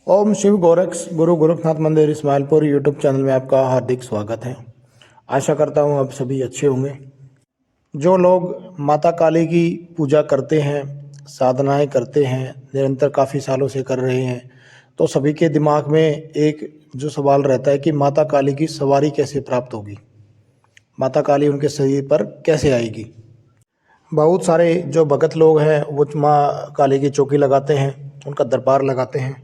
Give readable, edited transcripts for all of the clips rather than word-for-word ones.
ओम शिव गोरक्ष गुरु गोरखनाथ मंदिर Ismailpur YouTube channel में आपका हार्दिक स्वागत है। आशा करता हूँ आप सभी अच्छे होंगे। जो लोग माता काली की पूजा करते हैं, साधनाएं करते हैं, निरंतर काफ़ी सालों से कर रहे हैं, तो सभी के दिमाग में एक जो सवाल रहता है कि माता काली की सवारी कैसे प्राप्त होगी, माता काली उनके शरीर पर कैसे आएगी। बहुत सारे जो भगत लोग हैं वो माँ काली की चौकी लगाते हैं, उनका दरबार लगाते हैं,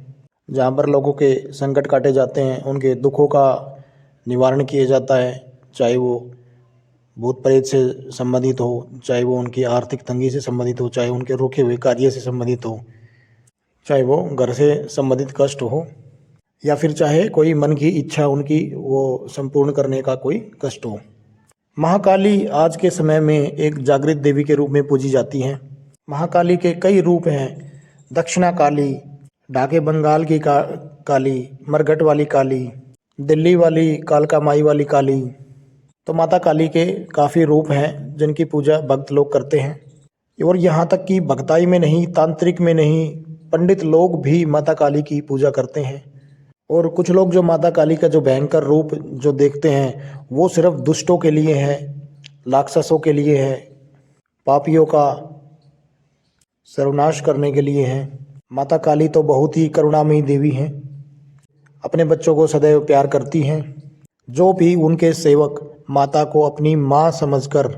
जहाँ पर लोगों के संकट काटे जाते हैं, उनके दुखों का निवारण किया जाता है। चाहे वो भूत प्रेत से संबंधित हो, चाहे वो उनकी आर्थिक तंगी से संबंधित हो, चाहे उनके रुके हुए कार्य से संबंधित हो, चाहे वो घर से संबंधित कष्ट हो, या फिर चाहे कोई मन की इच्छा उनकी वो संपूर्ण करने का कोई कष्ट हो। महाकाली आज के समय में एक जागृत देवी के रूप में पूजी जाती हैं। महाकाली के कई रूप हैं। दक्षिणा काली, ढाके बंगाल की काली, मरघट वाली काली, दिल्ली वाली कालका माई वाली काली। तो माता काली के काफ़ी रूप हैं जिनकी पूजा भक्त लोग करते हैं। और यहाँ तक कि भक्ताई में नहीं, तांत्रिक में नहीं, पंडित लोग भी माता काली की पूजा करते हैं। और कुछ लोग जो माता काली का जो भयंकर रूप जो देखते हैं वो सिर्फ दुष्टों के लिए है, राक्षसों के लिए है, पापियों का सर्वनाश करने के लिए है। माता काली तो बहुत ही करुणामयी देवी हैं, अपने बच्चों को सदैव प्यार करती हैं। जो भी उनके सेवक माता को अपनी माँ समझकर,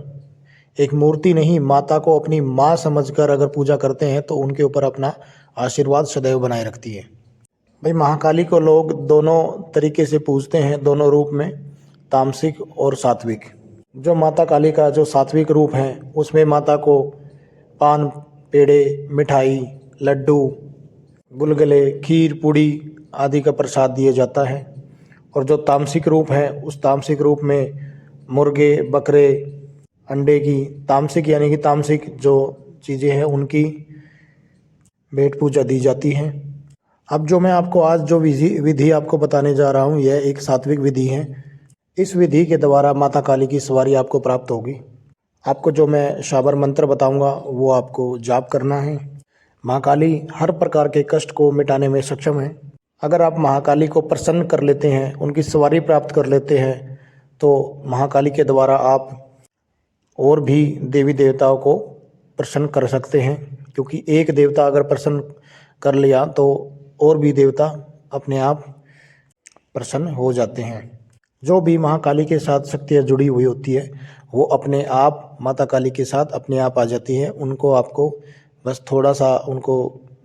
एक मूर्ति नहीं, माता को अपनी माँ समझकर अगर पूजा करते हैं तो उनके ऊपर अपना आशीर्वाद सदैव बनाए रखती है। भाई, महाकाली को लोग दोनों तरीके से पूजते हैं, दोनों रूप में, तामसिक और सात्विक। जो माता काली का जो सात्विक रूप है उसमें माता को पान, पेड़े, मिठाई, लड्डू, गुलगुले, खीर, पूड़ी आदि का प्रसाद दिया जाता है। और जो तामसिक रूप है उस तामसिक रूप में मुर्गे, बकरे, अंडे की, तामसिक यानी कि तामसिक जो चीज़ें हैं उनकी भेंट पूजा दी जाती है। अब जो मैं आपको आज जो विधि आपको बताने जा रहा हूँ यह एक सात्विक विधि है। इस विधि के द्वारा माता काली की सवारी आपको प्राप्त होगी। आपको जो मैं शाबर मंत्र बताऊंगा वो आपको जाप करना है। महाकाली हर प्रकार के कष्ट को मिटाने में सक्षम है। अगर आप महाकाली को प्रसन्न कर लेते हैं, उनकी सवारी प्राप्त कर लेते हैं, तो महाकाली के द्वारा आप और भी देवी देवताओं को प्रसन्न कर सकते हैं। क्योंकि एक देवता अगर प्रसन्न कर लिया तो और भी देवता अपने आप प्रसन्न हो जाते हैं। जो भी महाकाली के साथ शक्तियाँ जुड़ी हुई होती है वो अपने आप माता काली के साथ अपने आप आ जाती है। उनको आपको बस थोड़ा सा उनको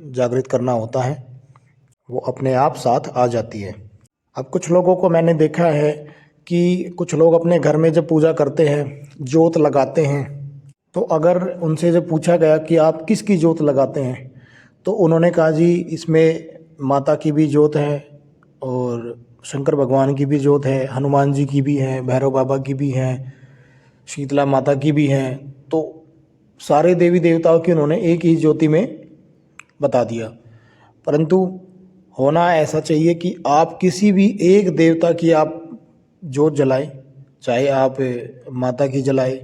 जागृत करना होता है, वो अपने आप साथ आ जाती है। अब कुछ लोगों को मैंने देखा है कि कुछ लोग अपने घर में जब पूजा करते हैं, जोत लगाते हैं, तो अगर उनसे जब पूछा गया कि आप किसकी जोत लगाते हैं तो उन्होंने कहा जी इसमें माता की भी जोत है और शंकर भगवान की भी जोत है, हनुमान जी की भी है, भैरव बाबा की भी है, शीतला माता की भी है। तो सारे देवी देवताओं की उन्होंने एक ही ज्योति में बता दिया। परंतु होना ऐसा चाहिए कि आप किसी भी एक देवता की आप जोत जलाएं, चाहे आप माता की जलाएं,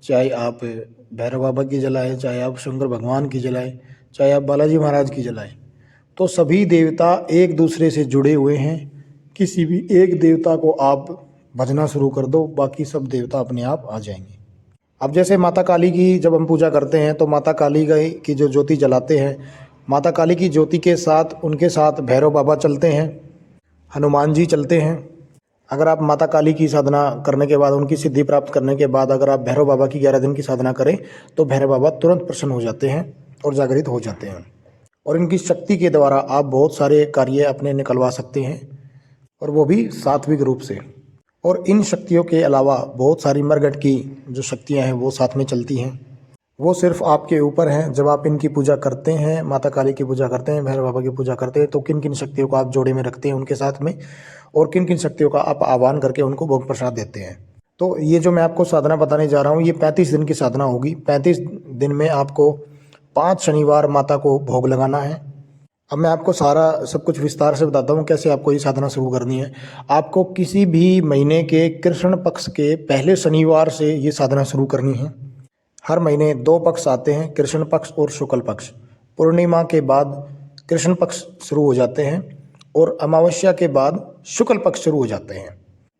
चाहे आप भैरव बाबा की जलाएं, चाहे आप शंकर भगवान की जलाएं, चाहे आप बालाजी महाराज की जलाएं। तो सभी देवता एक दूसरे से जुड़े हुए हैं। किसी भी एक देवता को आप भजना शुरू कर दो, बाकी सब देवता अपने आप आ जाएंगे। अब जैसे माता काली की जब हम पूजा करते हैं तो माता काली की जो ज्योति जलाते हैं, माता काली की ज्योति के साथ उनके साथ भैरव बाबा चलते हैं, हनुमान जी चलते हैं। अगर आप माता काली की साधना करने के बाद, उनकी सिद्धि प्राप्त करने के बाद अगर आप भैरव बाबा की 11 दिन की साधना करें तो भैरव बाबा तुरंत प्रसन्न हो जाते हैं और जागृत हो जाते हैं। और इनकी शक्ति के द्वारा आप बहुत सारे कार्य अपने निकलवा सकते हैं, और वो भी सात्विक रूप से। और इन शक्तियों के अलावा बहुत सारी मरघट की जो शक्तियाँ हैं वो साथ में चलती हैं। वो सिर्फ आपके ऊपर हैं। जब आप इनकी पूजा करते हैं, माता काली की पूजा करते हैं, भैरव बाबा की पूजा करते हैं, तो किन किन शक्तियों को आप जोड़े में रखते हैं उनके साथ में, और किन किन शक्तियों का आप आह्वान करके उनको भोग प्रसाद देते हैं। तो ये जो मैं आपको साधना बताने जा रहा हूँ ये 35 दिन की साधना होगी। 35 दिन में आपको 5 शनिवार माता को भोग लगाना है। अब मैं आपको सारा सब कुछ विस्तार से बताता हूँ कैसे आपको ये साधना शुरू करनी है। आपको किसी भी महीने के कृष्ण पक्ष के पहले शनिवार से ये साधना शुरू करनी है। हर महीने 2 पक्ष आते हैं, कृष्ण पक्ष और शुक्ल पक्ष। पूर्णिमा के बाद कृष्ण पक्ष शुरू हो जाते हैं और अमावस्या के बाद शुक्ल पक्ष शुरू हो जाते हैं।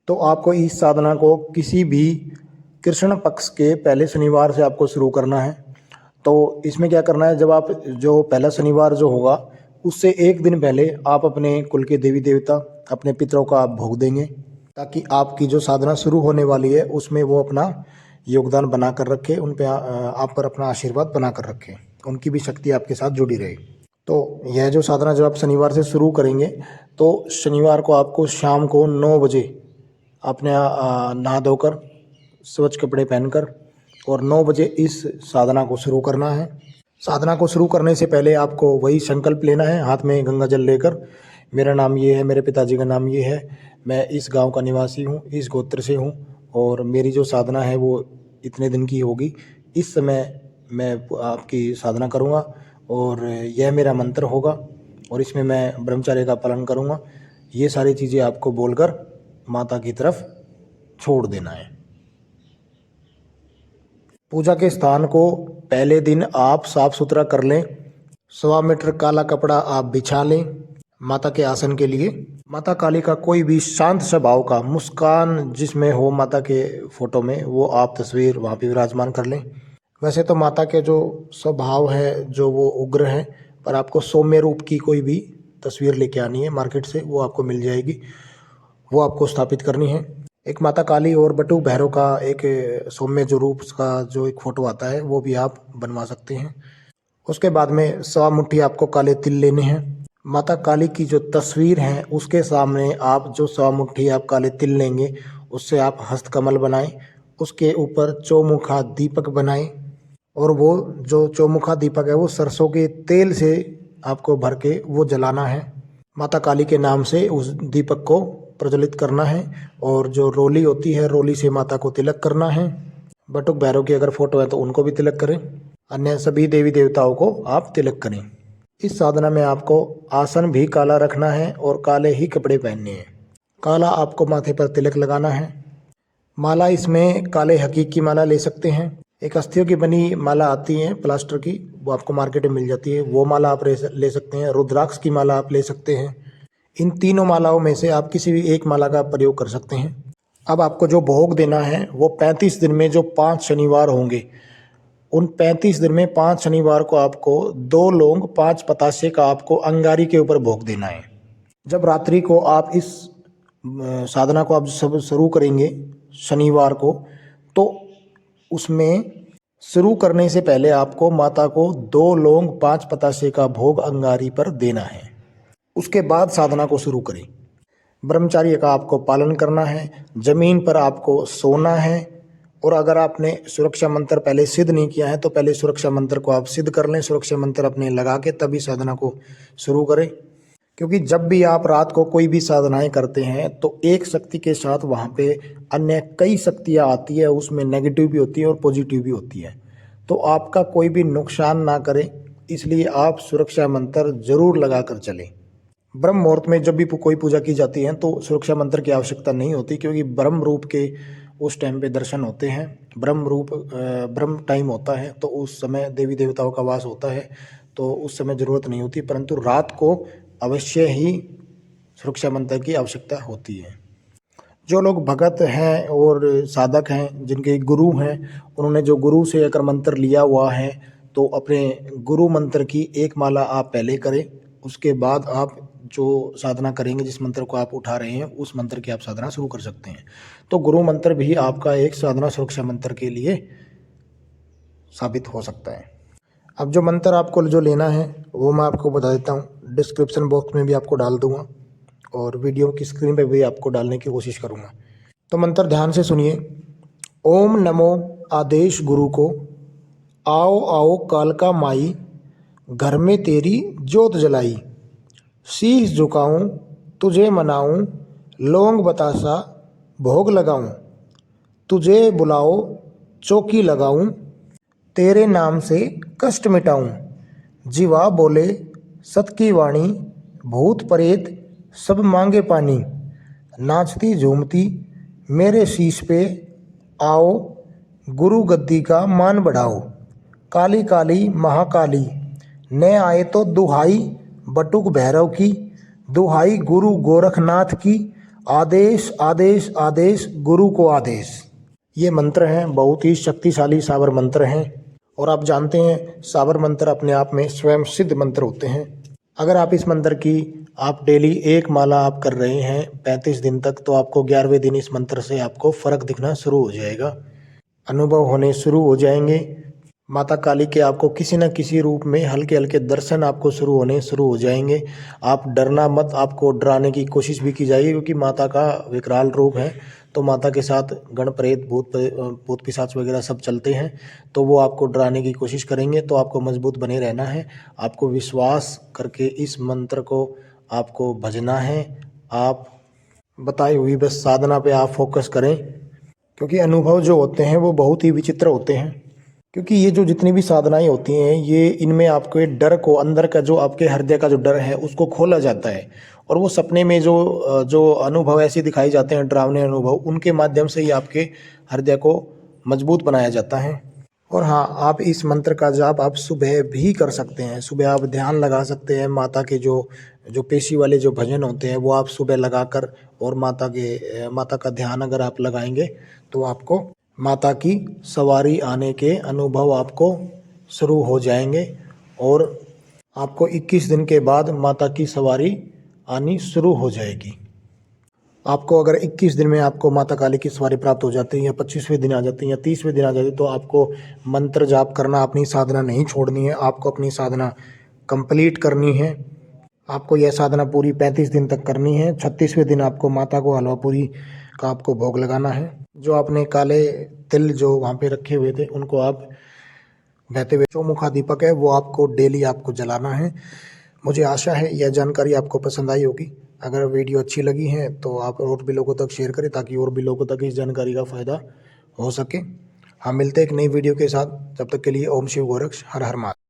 तो आपको इस साधना को किसी भी कृष्ण पक्ष के पहले शनिवार से आपको शुरू करना है। तो इसमें क्या करना है, जब आप जो पहला शनिवार जो होगा उससे एक दिन पहले आप अपने कुल के देवी देवता, अपने पितरों का आप भोग देंगे, ताकि आपकी जो साधना शुरू होने वाली है उसमें वो अपना योगदान बना कर रखे, उन पे आप पर अपना आशीर्वाद बना कर रखें, उनकी भी शक्ति आपके साथ जुड़ी रहे। तो यह जो साधना जब आप शनिवार से शुरू करेंगे तो शनिवार को आपको शाम को 9 बजे अपने नहा धोकर स्वच्छ कपड़े पहनकर और 9 बजे इस साधना को शुरू करना है। साधना को शुरू करने से पहले आपको वही संकल्प लेना है, हाथ में गंगा जल लेकर, मेरा नाम ये है, मेरे पिताजी का नाम ये है, मैं इस गांव का निवासी हूँ, इस गोत्र से हूँ और मेरी जो साधना है वो इतने दिन की होगी। इस समय मैं आपकी साधना करूँगा और यह मेरा मंत्र होगा और इसमें मैं ब्रह्मचर्य का पालन करूँगा। ये सारी चीज़ें आपको बोलकर माता की तरफ छोड़ देना है। पूजा के स्थान को पहले दिन आप साफ सुथरा कर लें। 1.25 मीटर काला कपड़ा आप बिछा लें माता के आसन के लिए। माता काली का कोई भी शांत स्वभाव का, मुस्कान जिसमें हो माता के फोटो में, वो आप तस्वीर वहाँ पे विराजमान कर लें। वैसे तो माता के जो स्वभाव है जो वो उग्र है, पर आपको सौम्य रूप की कोई भी तस्वीर लेके आनी है मार्केट से, वो आपको मिल जाएगी, वो आपको स्थापित करनी है। एक माता काली और बटुक भैरव का एक सौम्य जो रूप का जो एक फोटो आता है वो भी आप बनवा सकते हैं। उसके बाद में 1.25 मुट्ठी आपको काले तिल लेने हैं। माता काली की जो तस्वीर है उसके सामने आप जो 1.25 मुट्ठी आप काले तिल लेंगे उससे आप हस्तकमल बनाएं, उसके ऊपर चौमुखा दीपक बनाएं और वो जो चौमुखा दीपक है वो सरसों के तेल से आपको भर के वो जलाना है। माता काली के नाम से उस दीपक को प्रज्वलित करना है और जो रोली होती है, रोली से माता को तिलक करना है। बटुक भैरव की अगर फोटो है तो उनको भी तिलक करें, अन्य सभी देवी देवताओं को आप तिलक करें। इस साधना में आपको आसन भी काला रखना है और काले ही कपड़े पहनने हैं। काला आपको माथे पर तिलक लगाना है। माला इसमें काले हकीक की माला ले सकते हैं। एक अस्थियों की बनी माला आती है प्लास्टर की, वो आपको मार्केट में मिल जाती है, वो माला आप ले सकते हैं। रुद्राक्ष की माला आप ले सकते हैं। इन तीनों मालाओं में से आप किसी भी एक माला का प्रयोग कर सकते हैं। अब आपको जो भोग देना है वो 35 दिन में जो 5 शनिवार होंगे, उन 35 दिन में 5 शनिवार को आपको 2 लौंग 5 पतासे का आपको अंगारी के ऊपर भोग देना है। जब रात्रि को आप इस साधना को आप सब शुरू करेंगे शनिवार को, तो उसमें शुरू करने से पहले आपको माता को 2 लौंग 5 पतासे का भोग अंगारी पर देना है। उसके बाद साधना को शुरू करें। ब्रह्मचर्य का आपको पालन करना है, जमीन पर आपको सोना है और अगर आपने सुरक्षा मंत्र पहले सिद्ध नहीं किया है तो पहले सुरक्षा मंत्र को आप सिद्ध कर लें। सुरक्षा मंत्र अपने लगा के तभी साधना को शुरू करें, क्योंकि जब भी आप रात को कोई भी साधनाएं करते हैं तो एक शक्ति के साथ वहाँ पे अन्य कई शक्तियाँ आती है, उसमें नेगेटिव भी होती है और पॉजिटिव भी होती है। तो आपका कोई भी नुकसान ना करे, इसलिए आप सुरक्षा मंत्र जरूर लगा कर चलें। ब्रह्म मुहूर्त में जब भी कोई पूजा की जाती है तो सुरक्षा मंत्र की आवश्यकता नहीं होती, क्योंकि ब्रह्म रूप के उस टाइम पे दर्शन होते हैं। ब्रह्म टाइम होता है तो उस समय देवी देवताओं का वास होता है, तो उस समय ज़रूरत नहीं होती, परंतु रात को अवश्य ही सुरक्षा मंत्र की आवश्यकता होती है। जो लोग भगत हैं और साधक हैं, जिनके गुरु हैं, उन्होंने जो गुरु से अगर मंत्र लिया हुआ है तो अपने गुरु मंत्र की एक माला आप पहले करें। उसके बाद आप जो साधना करेंगे, जिस मंत्र को आप उठा रहे हैं उस मंत्र की आप साधना शुरू कर सकते हैं। तो गुरु मंत्र भी आपका एक साधना सुरक्षा मंत्र के लिए साबित हो सकता है। अब जो मंत्र आपको जो लेना है वो मैं आपको बता देता हूँ, डिस्क्रिप्शन बॉक्स में भी आपको डाल दूँगा और वीडियो की स्क्रीन पे भी आपको डालने की कोशिश करूँगा। तो मंत्र ध्यान से सुनिए। ओम नमो आदेश गुरु को, आओ आओ कालका माई, घर में तेरी जोत जलाई, शीश झुकाऊं तुझे मनाऊं, लौंग बतासा भोग लगाऊं, तुझे बुलाओ चौकी लगाऊं, तेरे नाम से कष्ट मिटाऊं, जीवा बोले सत की वाणी, भूत प्रेत सब मांगे पानी, नाचती झूमती मेरे शीश पे आओ, गुरु गद्दी का मान बढ़ाओ, काली काली महाकाली, न आए तो दुहाई बटुक भैरव की, दुहाई गुरु गोरखनाथ की, आदेश आदेश आदेश गुरु को आदेश। ये मंत्र हैं, बहुत ही शक्तिशाली साबर मंत्र हैं। और आप जानते हैं साबर मंत्र अपने आप में स्वयं सिद्ध मंत्र होते हैं। अगर आप इस मंत्र की आप डेली एक माला आप कर रहे हैं 35 दिन तक, तो आपको 11वें दिन इस मंत्र से आपको फर्क दिखना शुरू हो जाएगा, अनुभव होने शुरू हो जाएंगे। माता काली के आपको किसी न किसी रूप में हल्के हल्के दर्शन आपको शुरू हो जाएंगे। आप डरना मत, आपको डराने की कोशिश भी की जाएगी, क्योंकि माता का विकराल रूप है। तो माता के साथ गण प्रेत भूत पिशाच वगैरह सब चलते हैं, तो वो आपको डराने की कोशिश करेंगे। तो आपको मजबूत बने रहना है, आपको विश्वास करके इस मंत्र को आपको भजना है। आप बताई हुई बस साधना पे आप फोकस करें, क्योंकि अनुभव जो होते हैं वो बहुत ही विचित्र होते हैं। क्योंकि ये जो जितनी भी साधनाएं होती हैं, ये इनमें आपके डर को, अंदर का जो आपके हृदय का जो डर है उसको खोला जाता है। और वो सपने में जो अनुभव ऐसे दिखाए जाते हैं, डरावने अनुभव, उनके माध्यम से ही आपके हृदय को मजबूत बनाया जाता है। और हाँ, आप इस मंत्र का जाप आप सुबह भी कर सकते हैं। सुबह आप ध्यान लगा सकते हैं, माता के जो पेशी वाले जो भजन होते हैं वो आप सुबह लगाकर, और माता का ध्यान अगर आप लगाएंगे तो आपको माता की सवारी आने के अनुभव आपको शुरू हो जाएंगे। और आपको 21 दिन के बाद माता की सवारी आनी शुरू हो जाएगी। आपको अगर 21 दिन में आपको माता काली की सवारी प्राप्त हो जाती है, या 25वें दिन आ जाती है, या 30वें दिन आ जाती है, तो आपको मंत्र जाप करना, अपनी साधना नहीं छोड़नी है। आपको अपनी साधना कंप्लीट करनी है। आपको यह साधना पूरी 35 दिन तक करनी है। 36वें दिन आपको माता को हलवा पूरी का आपको भोग लगाना है। जो आपने काले तिल जो वहाँ पे रखे हुए थे, उनको आप बहते हुए चौमुखा दीपक है वो आपको डेली आपको जलाना है। मुझे आशा है यह जानकारी आपको पसंद आई होगी। अगर वीडियो अच्छी लगी है तो आप और भी लोगों तक शेयर करें, ताकि और भी लोगों तक इस जानकारी का फ़ायदा हो सके। हम मिलते हैं एक नई वीडियो के साथ, तब तक के लिए ओम शिव गोरक्ष, हर हर महादेव।